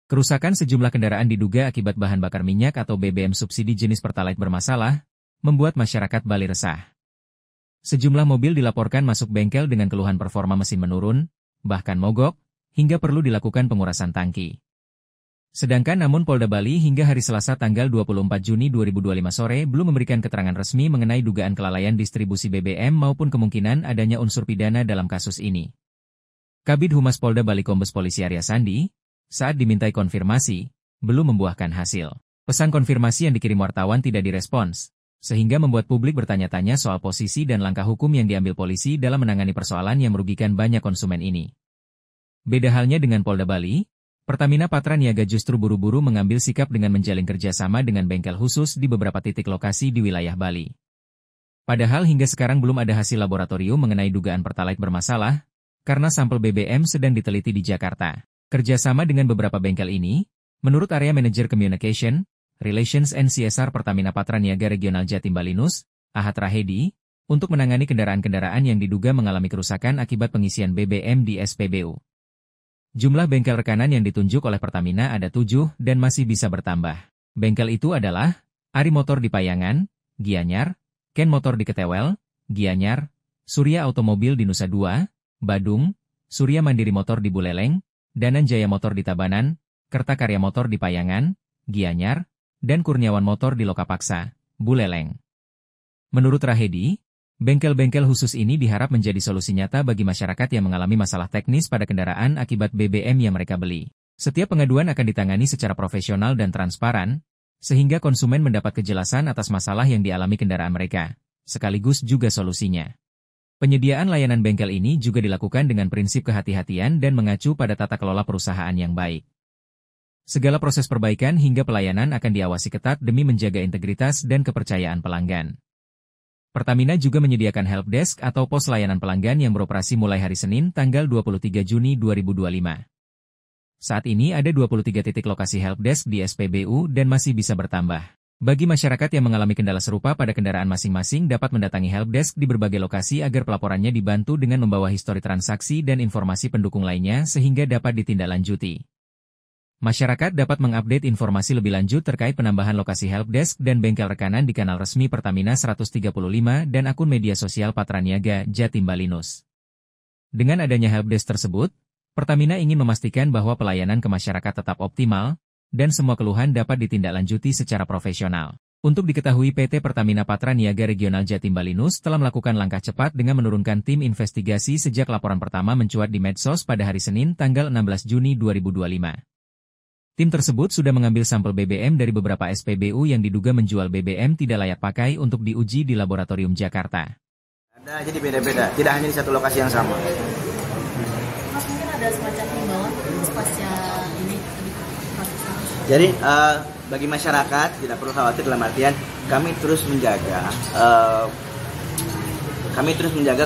Kerusakan sejumlah kendaraan diduga akibat bahan bakar minyak atau BBM subsidi jenis Pertalite bermasalah, membuat masyarakat Bali resah. Sejumlah mobil dilaporkan masuk bengkel dengan keluhan performa mesin menurun, bahkan mogok, hingga perlu dilakukan pengurasan tangki. Sedangkan namun Polda Bali hingga hari Selasa tanggal 24 Juni 2025 sore belum memberikan keterangan resmi mengenai dugaan kelalaian distribusi BBM maupun kemungkinan adanya unsur pidana dalam kasus ini. Kabid Humas Polda Bali Kombes Polisi Arya Sandi, saat dimintai konfirmasi, belum membuahkan hasil. Pesan konfirmasi yang dikirim wartawan tidak direspons, sehingga membuat publik bertanya-tanya soal posisi dan langkah hukum yang diambil polisi dalam menangani persoalan yang merugikan banyak konsumen ini. Beda halnya dengan Polda Bali, Pertamina Patraniaga justru buru-buru mengambil sikap dengan menjalin kerjasama dengan bengkel khusus di beberapa titik lokasi di wilayah Bali. Padahal hingga sekarang belum ada hasil laboratorium mengenai dugaan Pertalite bermasalah, karena sampel BBM sedang diteliti di Jakarta. Kerjasama dengan beberapa bengkel ini, menurut Area Manager Communication, Relations and CSR Pertamina Patraniaga Regional Jatim Balinus, Ahad Rahedi, untuk menangani kendaraan-kendaraan yang diduga mengalami kerusakan akibat pengisian BBM di SPBU. Jumlah bengkel rekanan yang ditunjuk oleh Pertamina ada 7 dan masih bisa bertambah. Bengkel itu adalah Ari Motor di Payangan, Gianyar, Ken Motor di Ketewel, Gianyar, Surya Automobil di Nusa Dua, Badung, Surya Mandiri Motor di Buleleng, Danan Jaya Motor di Tabanan, Kertakarya Motor di Payangan, Gianyar, dan Kurniawan Motor di Lokapaksa, Buleleng. Menurut Rahedi, bengkel-bengkel khusus ini diharap menjadi solusi nyata bagi masyarakat yang mengalami masalah teknis pada kendaraan akibat BBM yang mereka beli. Setiap pengaduan akan ditangani secara profesional dan transparan, sehingga konsumen mendapat kejelasan atas masalah yang dialami kendaraan mereka, sekaligus juga solusinya. Penyediaan layanan bengkel ini juga dilakukan dengan prinsip kehati-hatian dan mengacu pada tata kelola perusahaan yang baik. Segala proses perbaikan hingga pelayanan akan diawasi ketat demi menjaga integritas dan kepercayaan pelanggan. Pertamina juga menyediakan helpdesk atau pos layanan pelanggan yang beroperasi mulai hari Senin tanggal 23 Juni 2025. Saat ini ada 23 titik lokasi helpdesk di SPBU dan masih bisa bertambah. Bagi masyarakat yang mengalami kendala serupa pada kendaraan masing-masing dapat mendatangi helpdesk di berbagai lokasi agar pelaporannya dibantu dengan membawa histori transaksi dan informasi pendukung lainnya sehingga dapat ditindaklanjuti. Masyarakat dapat mengupdate informasi lebih lanjut terkait penambahan lokasi helpdesk dan bengkel rekanan di kanal resmi Pertamina 135 dan akun media sosial Patraniaga Jatim Balinus. Dengan adanya helpdesk tersebut, Pertamina ingin memastikan bahwa pelayanan ke masyarakat tetap optimal, dan semua keluhan dapat ditindaklanjuti secara profesional. Untuk diketahui PT Pertamina Patraniaga Regional Jatim Balinus telah melakukan langkah cepat dengan menurunkan tim investigasi sejak laporan pertama mencuat di medsos pada hari Senin tanggal 16 Juni 2025. Tim tersebut sudah mengambil sampel BBM dari beberapa SPBU yang diduga menjual BBM tidak layak pakai untuk diuji di laboratorium Jakarta. Ada jadi beda-beda, tidak hanya di satu lokasi yang sama. Mas mungkin ada semacam himbauan pasca ini. Jadi bagi masyarakat tidak perlu khawatir dalam artian kami terus menjaga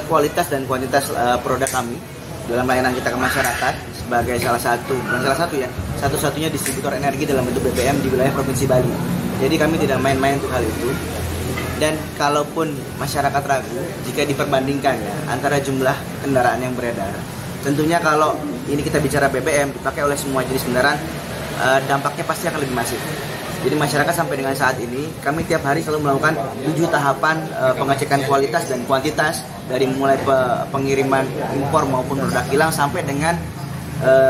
kualitas dan kuantitas produk kami dalam layanan kita ke masyarakat sebagai satu-satunya distributor energi dalam bentuk BBM di wilayah Provinsi Bali. Jadi kami tidak main-main untuk hal itu. Dan kalaupun masyarakat ragu jika diperbandingkan ya antara jumlah kendaraan yang beredar, tentunya kalau ini kita bicara BBM dipakai oleh semua jenis kendaraan, dampaknya pasti akan lebih masif. Jadi masyarakat sampai dengan saat ini, kami tiap hari selalu melakukan 7 tahapan pengecekan kualitas dan kuantitas dari mulai pengiriman impor maupun produk kilang sampai dengan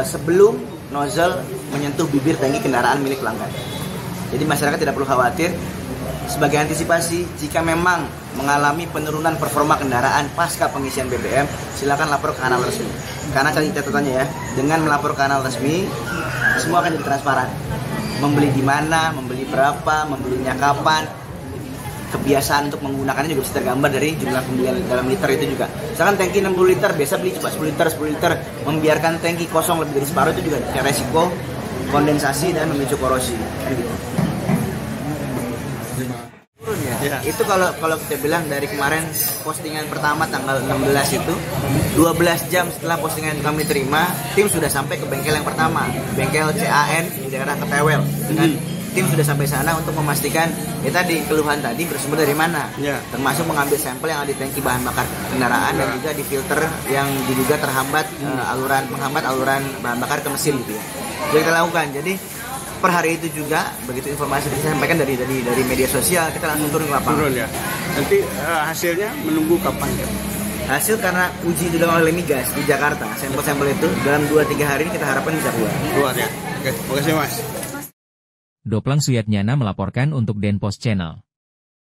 sebelum nozzle menyentuh bibir tangki kendaraan milik pelanggan. Jadi masyarakat tidak perlu khawatir. Sebagai antisipasi, jika memang mengalami penurunan performa kendaraan pasca pengisian BBM, silakan lapor ke kanal resmi. Karena tadi catatannya ya, dengan melapor ke kanal resmi, semua akan jadi transparan. Membeli di mana, membeli berapa, membelinya kapan, kebiasaan untuk menggunakannya juga bisa tergambar dari jumlah pembelian dalam liter itu juga. Misalkan tangki 60 liter, biasa beli cuma 10 liter, membiarkan tangki kosong lebih dari separuh itu juga resiko kondensasi dan memicu korosi. Kan gitu. Ya. Itu kalau kita bilang dari kemarin postingan pertama tanggal 16 itu 12 jam setelah postingan kami terima, tim sudah sampai ke bengkel yang pertama, bengkel CAN di daerah Ketewel. Tim sudah sampai sana untuk memastikan ya tadi keluhan tadi bersumber dari mana, termasuk mengambil sampel yang ada di tangki bahan bakar kendaraan dan juga di filter yang diduga menghambat aluran bahan bakar ke mesin gitu ya. sudah kita lakukan. Jadi per hari itu juga begitu informasi kita sampaikan dari media sosial, kita langsung turun ke lapangan. Turun ya. Nanti hasilnya menunggu kapan ya? Hasil karena uji dilakukan oleh Migas di Jakarta, sampel-sampel itu dalam 2-3 hari ini kita harapkan bisa keluar. Keluar ya. Oke, terima kasih Mas. Doplang Suyatnyana melaporkan untuk Denpos Channel.